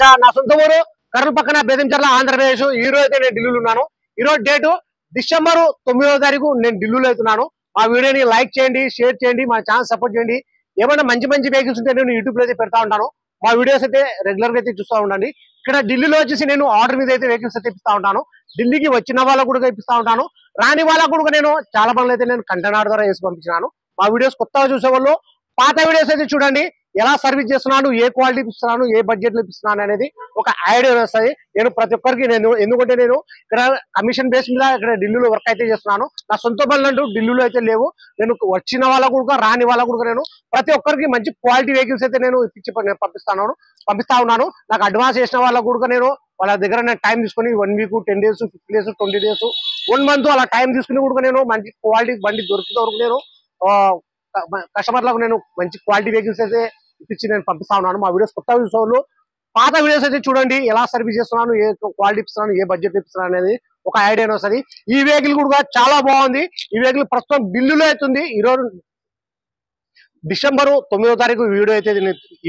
నా సొంత ఊరు కర్నూలు పక్కన బేదంచెర్ల ఆంధ్రప్రదేశ్. ఈ రోజు అయితే నేను ఢిల్లీలో ఉన్నాను. ఈ రోజు డేటు డిసెంబర్ 9వ తారీఖు నేను ఢిల్లీలో అవుతున్నాను. మా వీడియోని లైక్ చేయండి, షేర్ చేయండి, మా ఛానల్ సపోర్ట్ చేయండి. ఏమైనా మంచి మంచి వెహికల్స్ ఉంటే నేను యూట్యూబ్ లో అయితే పెడతా ఉంటాను. మా వీడియోస్ అయితే రెగ్యులర్ గా అయితే చూస్తూ ఉండండి. ఇక్కడ ఢిల్లీలో వచ్చేసి నేను ఆర్డర్ మీద అయితే వెహికల్స్ అయితే ఇప్పిస్తా ఉంటాను. ఢిల్లీకి వచ్చిన వాళ్ళకు కూడా ఇప్పిస్తా ఉంటాను. రాని వాళ్ళకు కూడా నేను చాలా పనులు అయితే నేను కంటైనర్ ద్వారా వేసి పంపించినాను. మా వీడియోస్ కొత్తగా చూసే వాళ్ళు పాత వీడియోస్ అయితే చూడండి. ఎలా సర్వీస్ చేస్తున్నాను, ఏ క్వాలిటీ ఇస్తున్నాను, ఏ బడ్జెట్ లో ఇస్తున్నాను అనేది ఒక ఐడియా వస్తుంది. నేను ప్రతి ఒక్కరికి ఎందుకంటే నేను ఇక్కడ కమిషన్ బేస్ మీద ఇక్కడ ఢిల్లీలో వర్క్ అయితే చేస్తున్నాను. నా సొంత పనులు అంటూ ఢిల్లీలో అయితే లేవు. నేను వచ్చిన వాళ్ళకు కూడా రాని వాళ్ళకు కూడా నేను ప్రతి ఒక్కరికి మంచి క్వాలిటీ వెహికల్స్ అయితే నేను పంపిస్తా ఉన్నాను. నాకు అడ్వాన్స్ చేసిన వాళ్ళకు కూడా నేను వాళ్ళ దగ్గర నేను టైం తీసుకుని 1 week, 10 days, 50 days, 20 days, 1 month అలా టైం తీసుకుని కూడా నేను మంచి క్వాలిటీ బండి దొరికిన వరకు నేను కస్టమర్లకు నేను మంచి క్వాలిటీ వెహికల్స్ అయితే ఇప్పించి నేను పంపిస్తా ఉన్నాను. మా వీడియోస్ కొత్త చూసేవాళ్ళు పాత వీడియోస్ అయితే చూడండి. ఎలా సర్వీస్ చేస్తున్నాను, ఏ క్వాలిటీ ఇస్తున్నాను, ఏ బడ్జెట్ ఇస్తున్నాను అనేది ఒక ఐడియా వస్తుంది. ఈ వెహికల్ కూడా చాలా బాగుంది. ఈ వెహికల్ ప్రస్తుతం ఢిల్లీలో అవుతుంది. ఈరోజు డిసెంబర్ 9వ తారీఖు వీడియో అయితే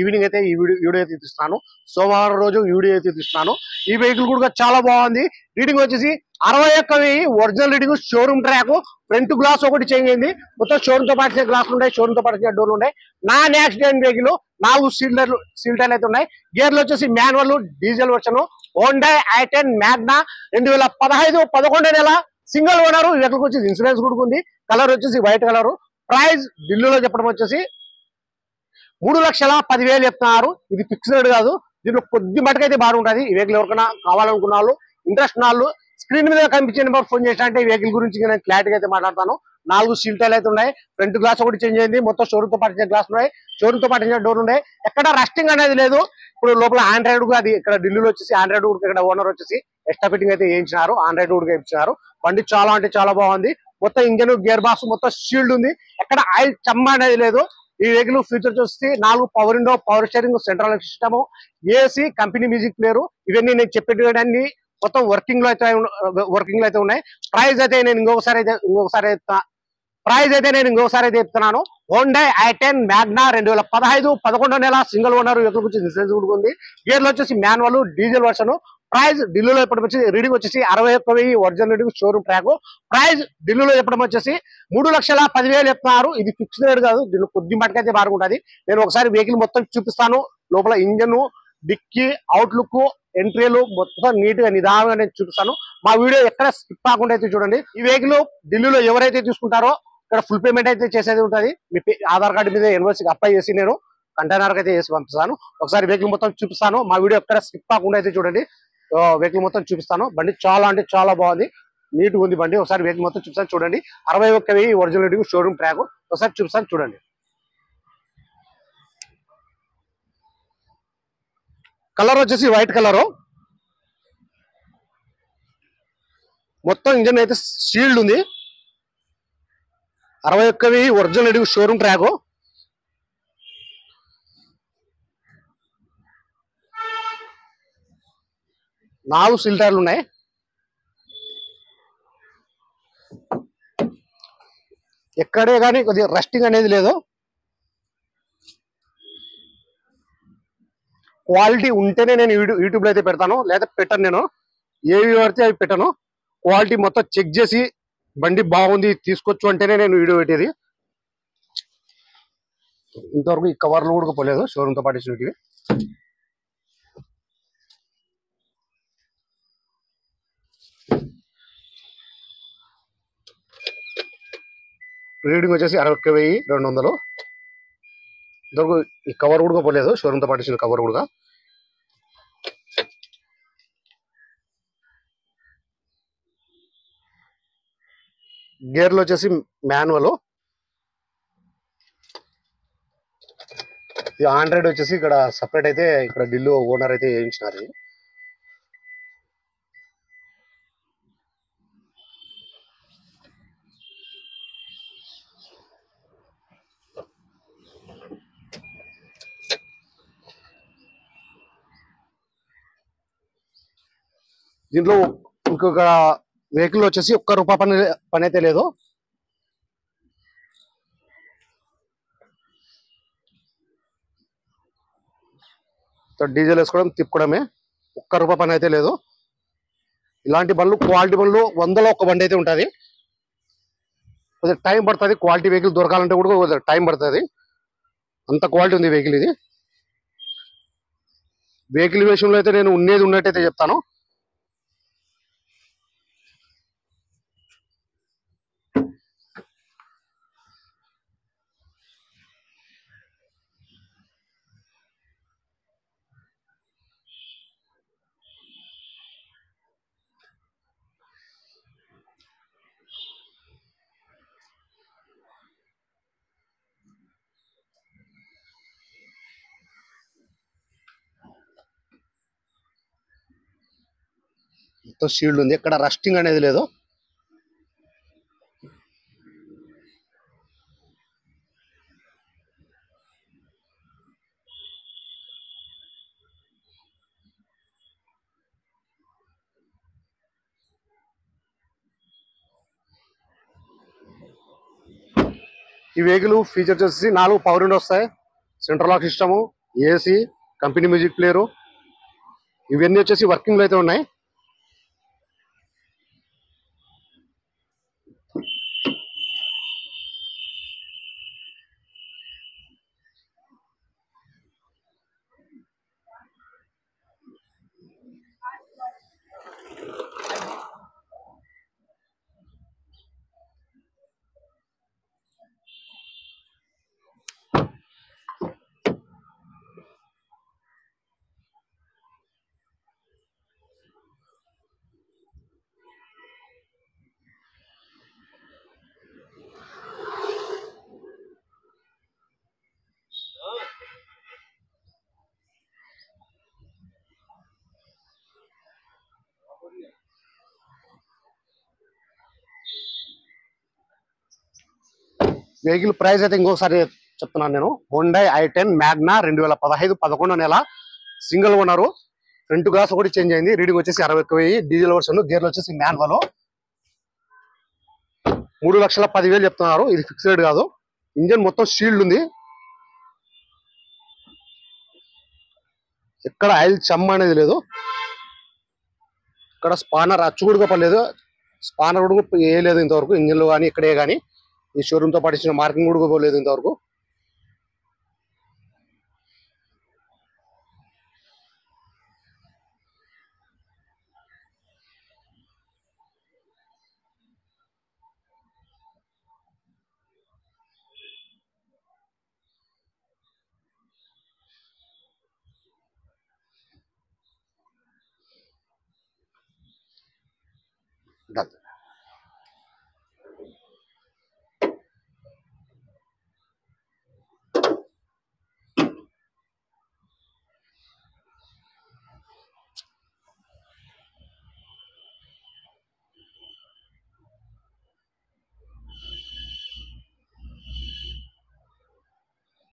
ఈవినింగ్ అయితే ఈ వీడియో అయితే తీస్తున్నాను. సోమవారం రోజు వీడియో అయితే తీస్తున్నాను. ఈ వెహికల్ కూడా చాలా బాగుంది. రీడింగ్ వచ్చేసి 61,000 original reading. Showroom track, front glass ఒకటి చేంజ్ అయింది. మొత్తం షోరూమ్ తో పాటు గ్లాసులు ఉన్నాయి, షోరూమ్ తో పాటు డోర్లు ఉన్నాయి. Non accident vehicle. 4 సీల్ టైర్లు అయితే ఉన్నాయి. గేర్లు వచ్చేసి manual diesel version. Honda i10 Magna 2015 11వ నెల సింగిల్ ఓనర్. ఈ వెహికల్ వచ్చేసి ఇన్సూరెన్స్ కూడా ఉంది. కలర్ వచ్చేసి వైట్ కలర్. ప్రైస్ ఢిల్లీలో చెప్పడం వచ్చేసి 3,10,000 చెప్తున్నారు. ఇది ఫిక్స్డ్ కాదు. దీంట్లో కొద్ది మటుకైతే బాగుంటుంది. ఈ వెహికల్ ఎవరికైనా కావాలనుకున్న వాళ్ళు, ఇంట్రెస్ట్ ఉన్న వాళ్ళు స్క్రీన్ మీద కనిపించే నెంబర్ ఫోన్ చేసినట్టే ఈ వెహికల్ గురించి నేను క్లారిటీగా అయితే మాట్లాడతాను. 4 సీల్ టైర్లు అయితే ఉన్నాయి. ఫ్రంట్ గ్లాస్ ఒకటి చేంజ్ అయింది. మొత్తం షోరూమ్ తో పాటు గ్లాస్ ఉన్నాయి. షోరూమ్ తో పాటు డోర్ ఉన్నాయి. ఎక్కడ రస్టింగ్ అనేది లేదు. ఇప్పుడు లోపల ఆండ్రాయిడ్ అది ఇక్కడ ఢిల్లీలో వచ్చేసి ఆండ్రాయిడ్ ఇక్కడ ఓనర్ వచ్చేసి ఎక్స్ట్రా ఫిట్టింగ్ అయితే వేయించినారు. ఆండ్రాయిడ్ కూడా ఇచ్చినారు. బండి చాలా అంటే చాలా బాగుంది. మొత్తం ఇంజన్, గేర్ బాక్స్ మొత్తం షీల్డ్ ఉంది. ఎక్కడ ఆయిల్ చెమ్మ అనేది లేదు. ఈ వెహికల్ ఫీచర్స్ వచ్చి 4 power window, power steering, central system, AC, company music player. ఇవన్నీ నేను చెప్పేటివన్నీ మొత్తం వర్కింగ్ లో అయితే ఉన్నాయి. ప్రైస్ అయితే నేను ఇంకొకసారి అయితే చెప్తున్నాను. హోండా i10 మ్యాగ్నా 2015 11వ నెల సింగిల్ ఓనర్. వెహికల్ గురించి ఇన్సూరెన్స్ కూడా ఉంది. గేర్లు వచ్చేసి మాన్యువల్ డీజిల్ వర్షన్. ప్రైస్ ఢిల్లీలో చెప్పడం వచ్చేసి రీడింగ్ వచ్చేసి 61,000 original reading, showroom track. Price ఢిల్లీలో చెప్పడం వచ్చేసి 3,10,000 చెప్తున్నారు. ఇది ఫిక్స్డ్ రేట్ కాదు. దీన్ని కొద్ది మటుకైతే బాగుంటుంది. నేను ఒకసారి వెహికల్ మొత్తం చూపిస్తాను. లోపల ఇంజన్, డిక్కీ, అవుట్లుక్, ఎంట్రీలు మొత్తం నీట్ గా నిదానంగా నేను చూపిస్తాను. మా వీడియో ఎక్కడ స్కిప్ కాకుండా అయితే చూడండి. ఈ వెహికల్ ఢిల్లీలో ఎవరైతే తీసుకుంటారో ఇక్కడ ఫుల్ పేమెంట్ అయితే చేసేది ఉంటుంది. మీ ఆధార్ కార్డు మీద ఎన్ఓసీకి అప్లై చేసి నేను కంటైనర్ అయితే వేసి పంపిస్తాను. ఒకసారి వెహికల్ మొత్తం చూపిస్తాను. మా వీడియో ఎక్కడ స్కిప్ కాకుండా అయితే చూడండి. వెహికల్ మొత్తం చూపిస్తాను. బండి చాలా అంటే చాలా బాగుంది. నీట్ గా ఉంది బండి. ఒకసారి వెహికల్ మొత్తం చూపిస్తాను చూడండి. 61,000 ఒరిజినల్ షోరూమ్ ట్రాక్. ఒకసారి చూపిస్తాను చూడండి. కలర్ వచ్చేసి వైట్ కలరు. మొత్తం ఇంజన్ అయితే షీల్డ్ ఉంది. 61,000 ఒరిజినల్ షోరూమ్ ట్రాక్. నాలుగు సీల్ టైర్లు ఉన్నాయి. ఎక్కడే కానీ కొద్దిగా రస్టింగ్ అనేది లేదు. క్వాలిటీ ఉంటేనే నేను యూట్యూబ్ లో అయితే పెడతాను, లేదా పెట్టను. నేను ఏవి పడితే అవి పెట్టను. క్వాలిటీ మొత్తం చెక్ చేసి బండి బాగుంది తీసుకోవచ్చు అంటేనే నేను వీడియో పెట్టేది. ఇంతవరకు ఈ కవర్లు కూడా పోలేదు షోరూమ్ తో పాటు ఇచ్చినవి. రీడింగ్ వచ్చేసి 61,200. ఇంతవరకు ఈ కవర్ కూడా పోలేదు షోరూమ్ తో పాటు ఇచ్చిన కవర్ కూడా. గేర్లు వచ్చేసి మాన్యువల్. ఈ ఆండ్రాయిడ్ వచ్చేసి ఇక్కడ సపరేట్ అయితే ఇక్కడ ఢిల్లీ ఓనర్ అయితే వేయించినారు. దీంట్లో ఇంకొక వెహికల్ వచ్చేసి ₹1 పని అయితే లేదు. డీజిల్ వేసుకోవడం తిప్పుకోవడమే, ఒక్క రూపాయి పని అయితే లేదు. ఇలాంటి బండ్లు క్వాలిటీ బండ్లు 100లో ఒక బండి అయితే ఉంటుంది. కొద్దిగా టైం పడుతుంది, క్వాలిటీ వెహికల్ దొరకాలంటే కూడా కొద్దిగా టైం పడుతుంది, అంత క్వాలిటీ ఉంది వెహికల్ ఇది. వెహికల్ విషయంలో అయితే నేను ఉన్నట్టయితే చెప్తాను. మొత్తం షీల్డ్ ఉంది, ఎక్కడ రస్టింగ్ అనేది లేదు. ఈ వెహికల్ ఫీచర్స్ వచ్చేసి 4 పవర్ విండో వస్తాయి, central lock system, AC, company music player, ఇవన్నీ వచ్చేసి వర్కింగ్ లో అయితే ఉన్నాయి. వెహికల్ ప్రైస్ అయితే ఇంకొకసారి చెప్తున్నాను నేను. హోండా i10 మ్యాగ్నా 2015 11వ నెల సింగిల్ ఓనరు. ఫ్రంట్ గ్లాస్ ఒకటి చేంజ్ అయింది. రీడింగ్ వచ్చేసి 61,000, డీజిల్ వర్షన్, గేర్లు వచ్చేసి మాన్యువల్. 3,10,000 చెప్తున్నారు, ఇది ఫిక్స్డ్ కాదు. ఇంజన్ మొత్తం షీల్డ్ ఉంది, ఎక్కడ ఆయిల్ చెమ్మ అనేది లేదు. ఇక్కడ స్పానర్ అచ్చుగుడుగా పడలేదు, స్పానర్ కూడా వేయలేదు ఇంతవరకు, ఇంజన్ లో కానీ ఇక్కడే కానీ. ఈ షోరూమ్ తో పాటు ఇచ్చిన మార్కింగ్ కూడా పోలేదు ఇంతవరకు. Done.